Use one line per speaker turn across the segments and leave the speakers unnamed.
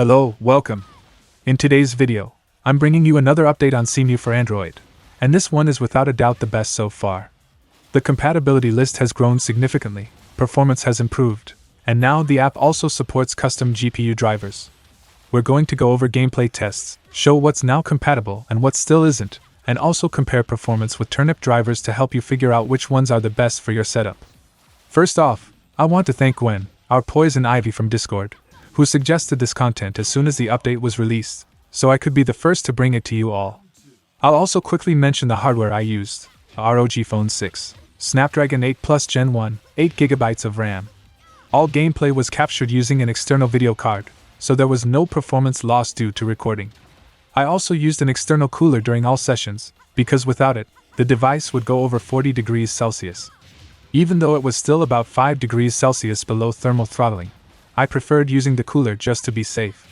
Hello, welcome. In today's video, I'm bringing you another update on Cemu for Android, and this one is without a doubt the best so far. The compatibility list has grown significantly, performance has improved, and now the app also supports custom GPU drivers. We're going to go over gameplay tests, show what's now compatible and what still isn't, and also compare performance with turnip drivers to help you figure out which ones are the best for your setup. First off, I want to thank Gwen, our poison ivy from Discord, who suggested this content as soon as the update was released, so I could be the first to bring it to you all. I'll also quickly mention the hardware I used: the ROG Phone 6, Snapdragon 8 Plus Gen 1, 8GB of RAM. All gameplay was captured using an external video card, so there was no performance loss due to recording. I also used an external cooler during all sessions, because without it, the device would go over 40 degrees Celsius. Even though it was still about 5 degrees Celsius below thermal throttling, I preferred using the cooler just to be safe.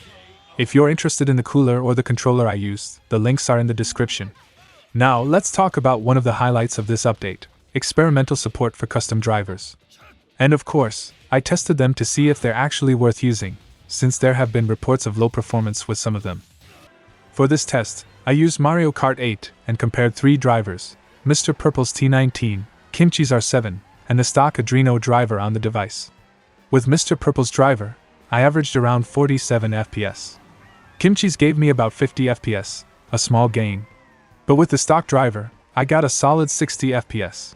If you're interested in the cooler or the controller I used, the links are in the description. Now let's talk about one of the highlights of this update: experimental support for custom drivers. And of course, I tested them to see if they're actually worth using, since there have been reports of low performance with some of them. For this test, I used Mario Kart 8 and compared 3 drivers: Mr. Purple's T19, Kimchi's R7, and the stock Adreno driver on the device. With Mr. Purple's driver, I averaged around 47 FPS. Kimchi's gave me about 50 FPS, a small gain. But with the stock driver, I got a solid 60 FPS.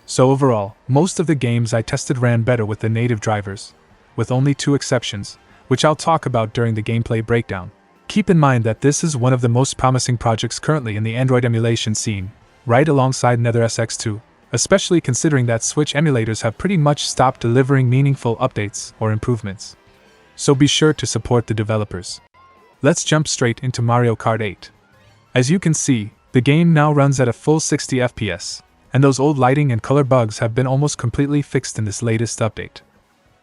So overall, most of the games I tested ran better with the native drivers, with only 2 exceptions, which I'll talk about during the gameplay breakdown. Keep in mind that this is one of the most promising projects currently in the Android emulation scene, right alongside Nether SX2. Especially considering that Switch emulators have pretty much stopped delivering meaningful updates or improvements. So be sure to support the developers. Let's jump straight into Mario Kart 8. As you can see, the game now runs at a full 60 FPS, and those old lighting and color bugs have been almost completely fixed in this latest update.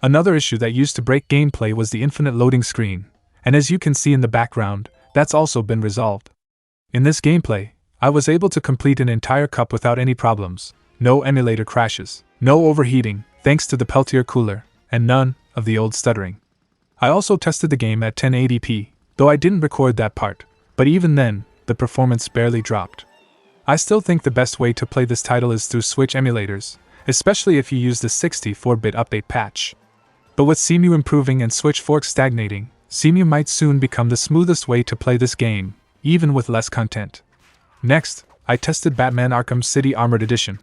Another issue that used to break gameplay was the infinite loading screen, and as you can see in the background, that's also been resolved. In this gameplay, I was able to complete an entire cup without any problems. No emulator crashes, no overheating, thanks to the Peltier cooler, and none of the old stuttering. I also tested the game at 1080p, though I didn't record that part, but even then, the performance barely dropped. I still think the best way to play this title is through Switch emulators, especially if you use the 64-bit update patch. But with Cemu improving and Switch forks stagnating, Cemu might soon become the smoothest way to play this game, even with less content. Next, I tested Batman Arkham City Armored Edition.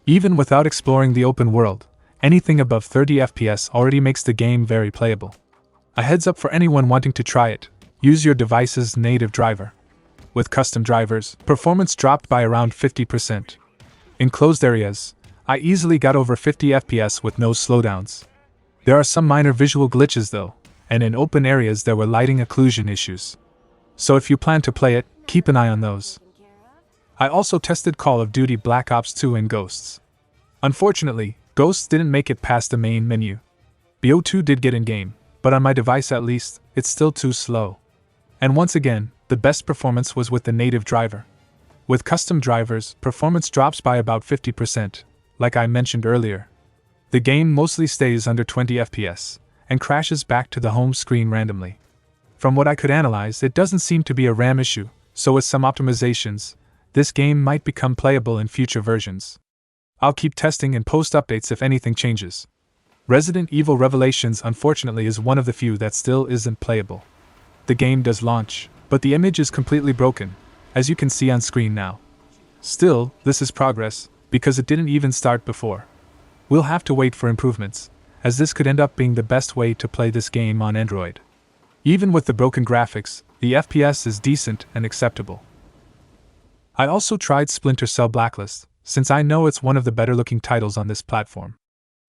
Even without exploring the open world, anything above 30 FPS already makes the game very playable. A heads up for anyone wanting to try it: use your device's native driver. With custom drivers, performance dropped by around 50%. In closed areas, I easily got over 50 FPS with no slowdowns. There are some minor visual glitches though, and in open areas there were lighting occlusion issues. So if you plan to play it, keep an eye on those. I also tested Call of Duty Black Ops 2 and Ghosts. Unfortunately, Ghosts didn't make it past the main menu. BO2 did get in-game, but on my device at least, it's still too slow. And once again, the best performance was with the native driver. With custom drivers, performance drops by about 50%, like I mentioned earlier. The game mostly stays under 20 FPS, and crashes back to the home screen randomly. From what I could analyze, it doesn't seem to be a RAM issue, so with some optimizations, this game might become playable in future versions. I'll keep testing and post updates if anything changes. Resident Evil Revelations unfortunately is one of the few that still isn't playable. The game does launch, but the image is completely broken, as you can see on screen now. Still, this is progress, because it didn't even start before. We'll have to wait for improvements, as this could end up being the best way to play this game on Android. Even with the broken graphics, the FPS is decent and acceptable. I also tried Splinter Cell Blacklist, since I know it's one of the better looking titles on this platform.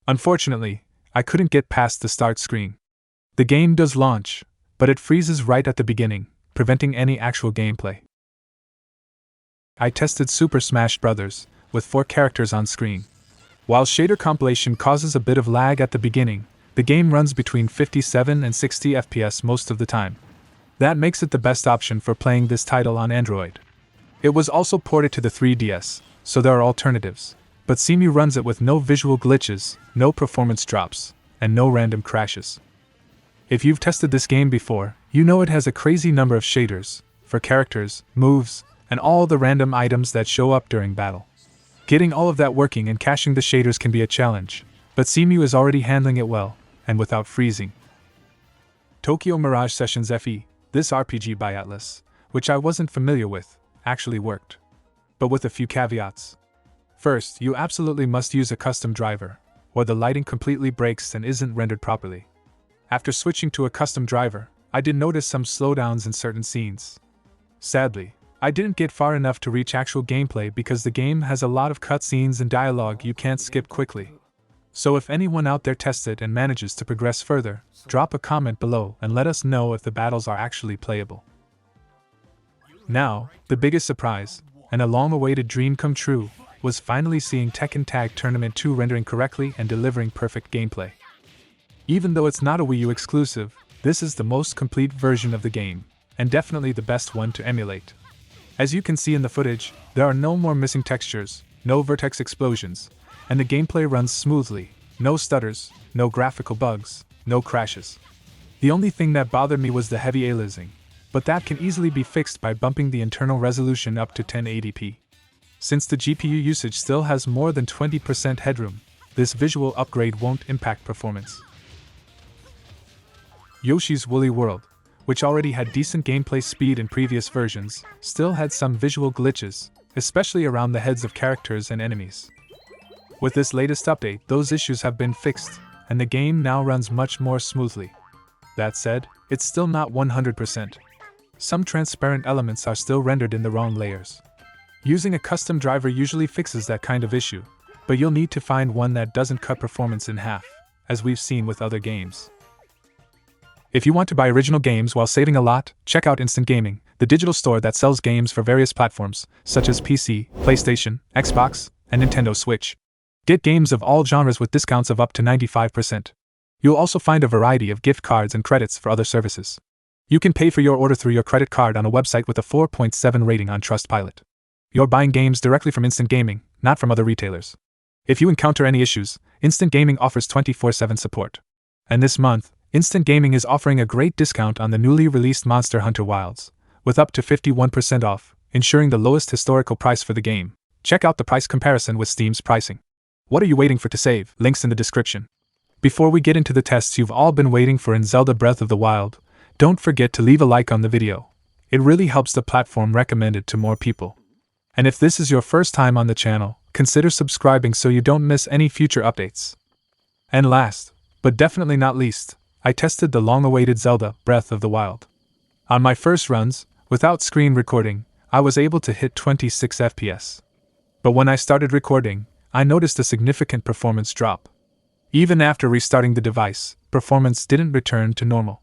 Unfortunately, I couldn't get past the start screen. The game does launch, but it freezes right at the beginning, preventing any actual gameplay. I tested Super Smash Bros., with 4 characters on screen. While shader compilation causes a bit of lag at the beginning, the game runs between 57 and 60 FPS most of the time. That makes it the best option for playing this title on Android. It was also ported to the 3DS, so there are alternatives, but Cemu runs it with no visual glitches, no performance drops, and no random crashes. If you've tested this game before, you know it has a crazy number of shaders for characters, moves, and all the random items that show up during battle. Getting all of that working and caching the shaders can be a challenge, but Cemu is already handling it well, and without freezing. Tokyo Mirage Sessions FE, this RPG by Atlas, which I wasn't familiar with, actually worked. But with a few caveats. First, you absolutely must use a custom driver, or the lighting completely breaks and isn't rendered properly. After switching to a custom driver, I did notice some slowdowns in certain scenes. Sadly, I didn't get far enough to reach actual gameplay because the game has a lot of cutscenes and dialogue you can't skip quickly. So if anyone out there tests it and manages to progress further, drop a comment below and let us know if the battles are actually playable. Now, the biggest surprise, and a long-awaited dream come true, was finally seeing Tekkén Tag Tournament 2 rendering correctly and delivering perfect gameplay. Even though it's not a Wii U exclusive, this is the most complete version of the game, and definitely the best one to emulate. As you can see in the footage, there are no more missing textures, no vertex explosions, and the gameplay runs smoothly, no stutters, no graphical bugs, no crashes. The only thing that bothered me was the heavy aliasing, but that can easily be fixed by bumping the internal resolution up to 1080p. Since the GPU usage still has more than 20% headroom, this visual upgrade won't impact performance. Yoshi's Woolly World, which already had decent gameplay speed in previous versions, still had some visual glitches, especially around the heads of characters and enemies. With this latest update, those issues have been fixed, and the game now runs much more smoothly. That said, it's still not 100%. Some transparent elements are still rendered in the wrong layers. Using a custom driver usually fixes that kind of issue, but you'll need to find one that doesn't cut performance in half, as we've seen with other games. If you want to buy original games while saving a lot, check out Instant Gaming, the digital store that sells games for various platforms, such as PC, PlayStation, Xbox, and Nintendo Switch. Get games of all genres with discounts of up to 95%. You'll also find a variety of gift cards and credits for other services. You can pay for your order through your credit card on a website with a 4.7 rating on Trustpilot. You're buying games directly from Instant Gaming, not from other retailers. If you encounter any issues, Instant Gaming offers 24/7 support. And this month, Instant Gaming is offering a great discount on the newly released Monster Hunter Wilds, with up to 51% off, ensuring the lowest historical price for the game. Check out the price comparison with Steam's pricing. What are you waiting for to save? Links in the description. Before we get into the tests you've all been waiting for in Zelda Breath of the Wild, don't forget to leave a like on the video. It really helps the platform recommend it to more people. And if this is your first time on the channel, consider subscribing so you don't miss any future updates. And last, but definitely not least, I tested the long-awaited Zelda Breath of the Wild. On my first runs, without screen recording, I was able to hit 26 FPS. But when I started recording, I noticed a significant performance drop. Even after restarting the device, performance didn't return to normal.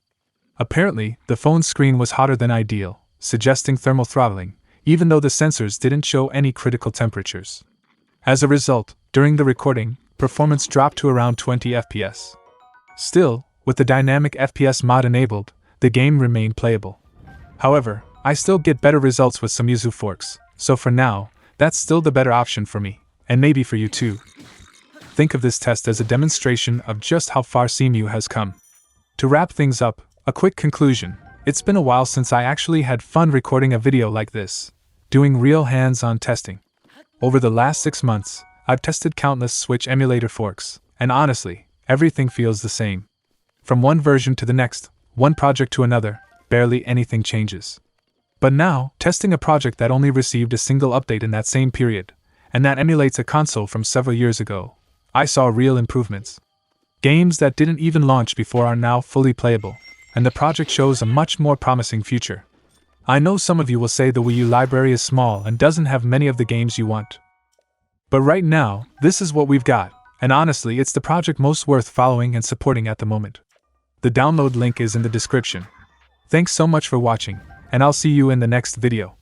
Apparently, the phone screen was hotter than ideal, suggesting thermal throttling, even though the sensors didn't show any critical temperatures. As a result, during the recording, performance dropped to around 20 FPS. Still, with the dynamic FPS mod enabled, the game remained playable. However, I still get better results with some Yuzu forks, so for now, that's still the better option for me, and maybe for you too. Think of this test as a demonstration of just how far Cemu has come. To wrap things up, a quick conclusion: it's been a while since I actually had fun recording a video like this, doing real hands-on testing. Over the last 6 months, I've tested countless Switch emulator forks, and honestly, everything feels the same. From one version to the next, one project to another, barely anything changes. But now, testing a project that only received a single update in that same period, and that emulates a console from several years ago, I saw real improvements. Games that didn't even launch before are now fully playable, and the project shows a much more promising future. I know some of you will say the Wii U library is small and doesn't have many of the games you want. But right now, this is what we've got, and honestly it's the project most worth following and supporting at the moment. The download link is in the description. Thanks so much for watching, and I'll see you in the next video.